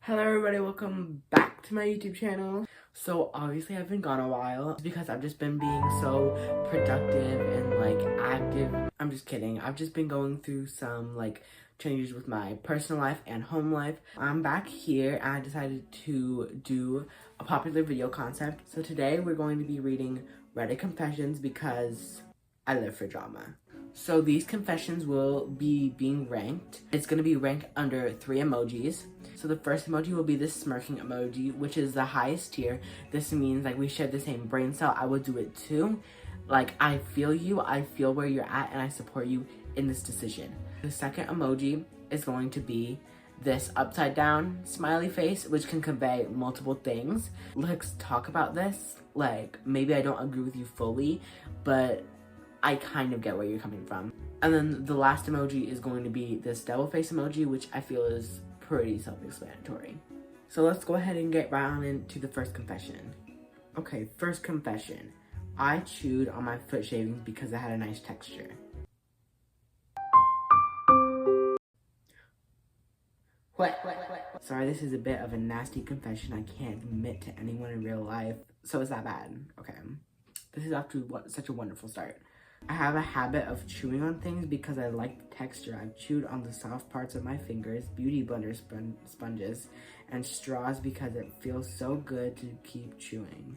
Hello everybody, welcome back to my YouTube channel. So obviously I've been gone a while. It's because I've just been being so productive and like active. I'm just kidding. I've just been going through some like changes with my personal life and home life. I'm back here and I decided to do a popular video concept. So today we're going to be reading Reddit confessions because I live for drama. So these confessions will be being ranked. It's going to be ranked under 3 emojis. So the first emoji will be the smirking emoji, which is the highest tier. This means like we share the same brain cell. I would do it too. Like I feel you, I feel where you're at, and I support you in this decision. The second emoji is going to be this upside down smiley face, which can convey multiple things. Let's talk about this. Like maybe I don't agree with you fully, but I kind of get where you're coming from. And then the last emoji is going to be this devil face emoji, which I feel is pretty self-explanatory. So let's go ahead and get right on into the first confession. Okay, first confession. I chewed on my foot shavings because it had a nice texture. What? Sorry, this is a bit of a nasty confession I can't admit to anyone in real life. So is that bad? Okay. This is after such a wonderful start. I have a habit of chewing on things because I like the texture. I've chewed on the soft parts of my fingers, beauty blender sponges, and straws because it feels so good to keep chewing.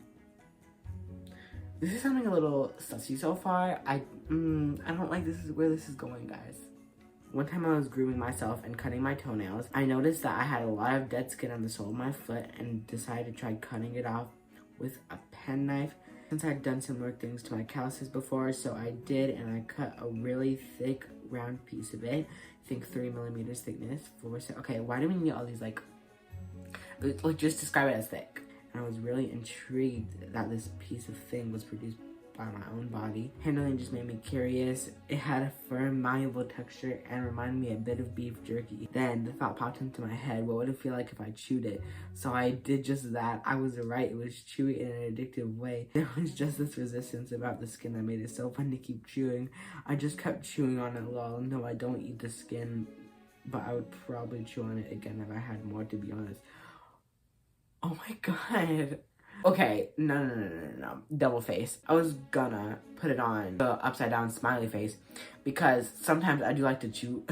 This is sounding a little sussy so far. I don't like where this is going, guys. One time I was grooming myself and cutting my toenails. I noticed that I had a lot of dead skin on the sole of my foot and decided to try cutting it off with a penknife. Since I'd done similar things to my calluses before, so I did, and I cut a really thick, round piece of it. I think 3 millimeters thickness. Okay, why do we need all these, like, just describe it as thick. And I was really intrigued that this piece of thing was produced by my own body. Handling just made me curious. It had a firm, malleable texture and reminded me a bit of beef jerky. Then the thought popped into my head, what would it feel like if I chewed it? So I did just that. I was right, it was chewy in an addictive way. There was just this resistance about the skin that made it so fun to keep chewing. I just kept chewing on it, lol. No, I don't eat the skin, but I would probably chew on it again if I had more, to be honest. Oh my god. Okay, no. Double face. I was gonna put it on the upside down smiley face because sometimes I do like to chew.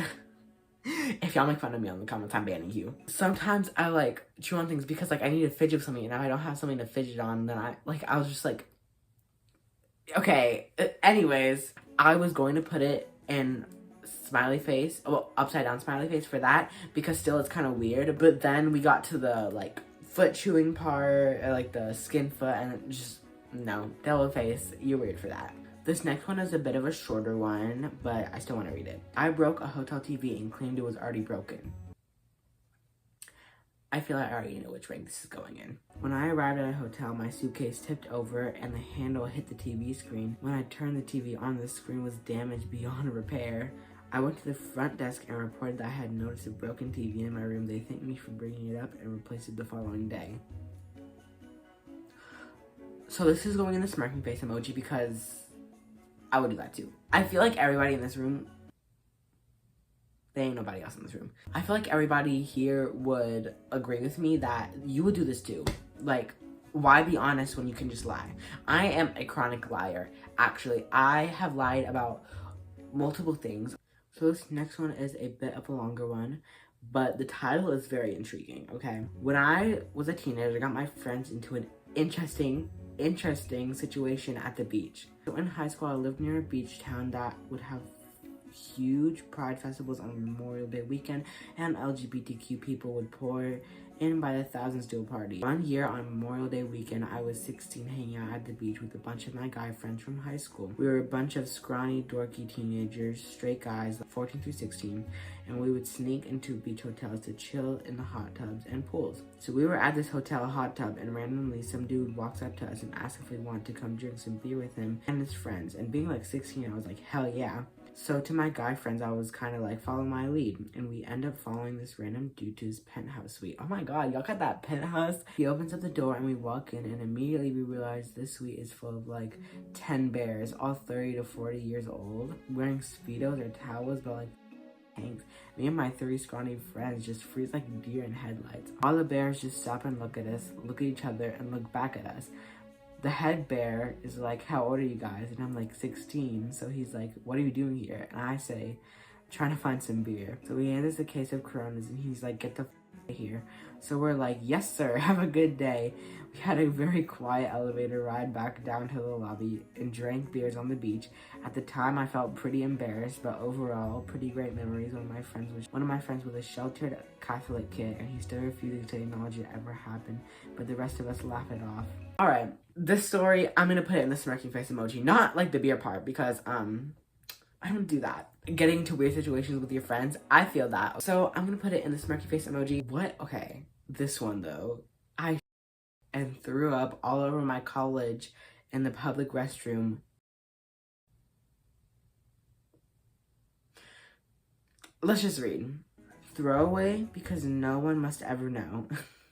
If y'all make fun of me on the comments, I'm banning you. Sometimes I like chew on things because like I need to fidget with something, and if I don't have something to fidget on, then I was just like, okay. Anyways, I was going to put it in smiley face, well, upside down smiley face for that because still it's kind of weird. But then we got to the like foot chewing part, like the skin foot, and just no, devil face, you're weird for that. This next one is a bit of a shorter one, but I still want to read it. I broke a hotel TV and claimed it was already broken. I feel like I already know which rank this is going in. When I arrived at a hotel, my suitcase tipped over and the handle hit the TV screen. When I turned the TV on, the screen was damaged beyond repair. I went to the front desk and reported that I had noticed a broken TV in my room. They thanked me for bringing it up and replaced it the following day. So this is going in the smirking face emoji because I would do that too. I feel like everybody in this room, there ain't nobody else in this room. I feel like everybody here would agree with me that you would do this too. Like, why be honest when you can just lie? I am a chronic liar. Actually, I have lied about multiple things. So this next one is a bit of a longer one, but the title is very intriguing, okay? When I was a teenager, I got my friends into an interesting situation at the beach. So in high school, I lived near a beach town that would have huge pride festivals on Memorial Day weekend, and LGBTQ people would pour in by the thousands to a party. One year on Memorial Day weekend, I was 16 hanging out at the beach with a bunch of my guy friends from high school. We were a bunch of scrawny, dorky teenagers, straight guys, 14 through 16, and we would sneak into beach hotels to chill in the hot tubs and pools. So we were at this hotel hot tub, and randomly some dude walks up to us and asks if we want to come drink some beer with him and his friends. And being like 16, I was like, hell yeah. So to my guy friends, I was kind of like, follow my lead. And we end up following this random dude to his penthouse suite. Oh my god, y'all got that penthouse? He opens up the door and we walk in, and immediately we realize this suite is full of like 10 bears, all 30 to 40 years old, wearing Speedos or towels, but like tanks. Me and my 3 scrawny friends just freeze like deer in headlights. All the bears just stop and look at us, look at each other, and look back at us. The head bear is like, how old are you guys? And I'm like, 16. So he's like, what are you doing here? And I say, trying to find some beer. So he hands us a case of Coronas and he's like, get the here. So we're like, yes sir, have a good day. We had a very quiet elevator ride back down to the lobby and drank beers on the beach. At the time I felt pretty embarrassed, but overall pretty great memories. One of my friends was a sheltered Catholic kid and he still refuses to acknowledge it ever happened, but the rest of us laugh it off. Alright, this story, I'm gonna put it in the smirking face emoji, not like the beer part, because I don't do that. Getting into weird situations with your friends, I feel that. So I'm gonna put it in the smirky face emoji. What? Okay, this one though. I and threw up all over my college in the public restroom. Let's just read. Throwaway because no one must ever know.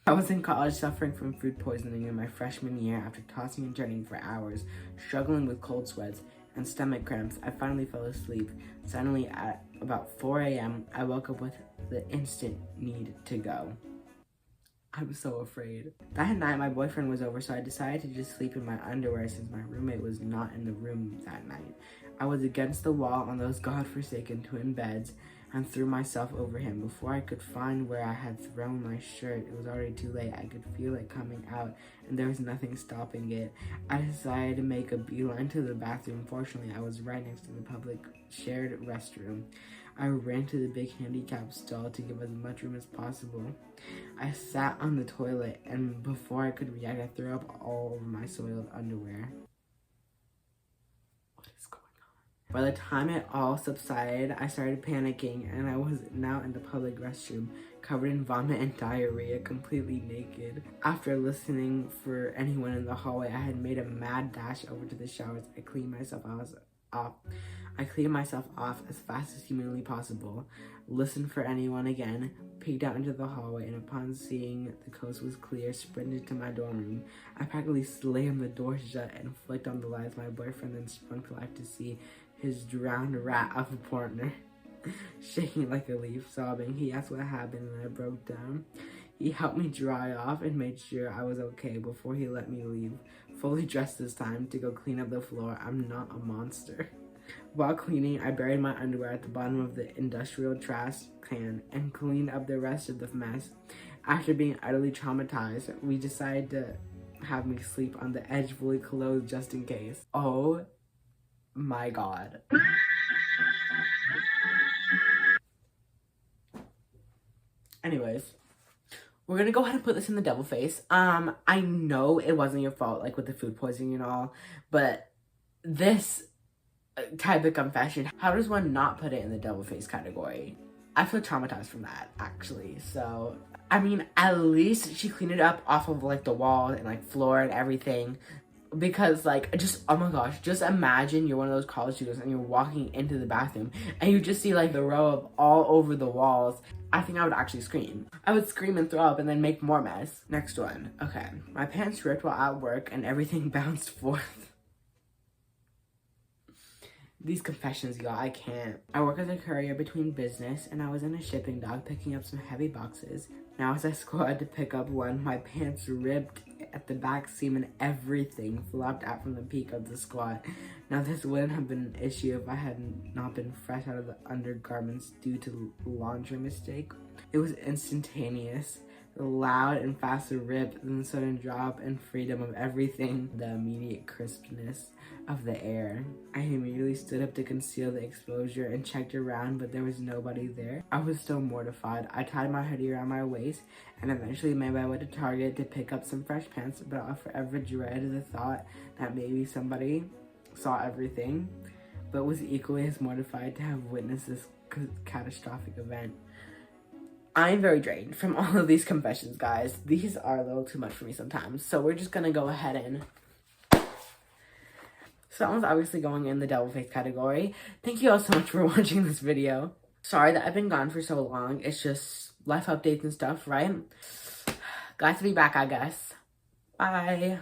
I was in college suffering from food poisoning in my freshman year after tossing and turning for hours, struggling with cold sweats and stomach cramps. I finally fell asleep. Suddenly at about 4 a.m., I woke up with the instant need to go. I was so afraid. That night, my boyfriend was over, so I decided to just sleep in my underwear since my roommate was not in the room that night. I was against the wall on those godforsaken twin beds and threw myself over him. Before I could find where I had thrown my shirt, it was already too late. I could feel it coming out, and there was nothing stopping it. I decided to make a beeline to the bathroom. Fortunately, I was right next to the public shared restroom. I ran to the big handicap stall to give as much room as possible. I sat on the toilet, and before I could react, I threw up all over my soiled underwear. What is going on? By the time it all subsided, I started panicking, and I was now in the public restroom, covered in vomit and diarrhea, completely naked. After listening for anyone in the hallway, I had made a mad dash over to the showers. I cleaned myself off as fast as humanly possible, listened for anyone again, peeked out into the hallway, and upon seeing the coast was clear, sprinted to my dorm room. I practically slammed the door shut and flicked on the lights. My boyfriend then sprung to life to see his drowned rat of a partner, shaking like a leaf, sobbing. He asked what happened and I broke down. He helped me dry off and made sure I was okay before he let me leave, fully dressed this time, to go clean up the floor. I'm not a monster. While cleaning, I buried my underwear at the bottom of the industrial trash can and cleaned up the rest of the mess. After being utterly traumatized, we decided to have me sleep on the edge fully clothed just in case. Oh my god. Anyways, we're gonna go ahead and put this in the devil face. I know it wasn't your fault, like with the food poisoning and all, but this type of confession, how does one not put it in the devil face category? I feel traumatized from that, actually. So, I mean, at least she cleaned it up off of like the wall and like floor and everything. Because like, just, oh my gosh, just imagine you're one of those college students and you're walking into the bathroom and you just see like the row of all over the walls. I think I would actually scream. I would scream and throw up and then make more mess. Next one. Okay. My pants ripped while at work and everything bounced forth. These confessions, y'all, I can't. I work as a courier between business, and I was in a shipping dock picking up some heavy boxes. Now as I squatted to pick up one, my pants ripped at the back seam and everything flopped out from the peak of the squat. Now this wouldn't have been an issue if I had not been fresh out of the undergarments due to laundry mistake. It was instantaneous. The loud and faster rip, then the sudden drop and freedom of everything, the immediate crispness of the air. I immediately stood up to conceal the exposure and checked around, but there was nobody there. I was still mortified. I tied my hoodie around my waist and eventually made my way to Target to pick up some fresh pants, but I forever dreaded the thought that maybe somebody saw everything, but was equally as mortified to have witnessed this catastrophic event. I'm very drained from all of these confessions, guys. These are a little too much for me sometimes. So we're just gonna go ahead and... So that one's obviously going in the devil face category. Thank you all so much for watching this video. Sorry that I've been gone for so long. It's just life updates and stuff, right? Glad to be back, I guess. Bye.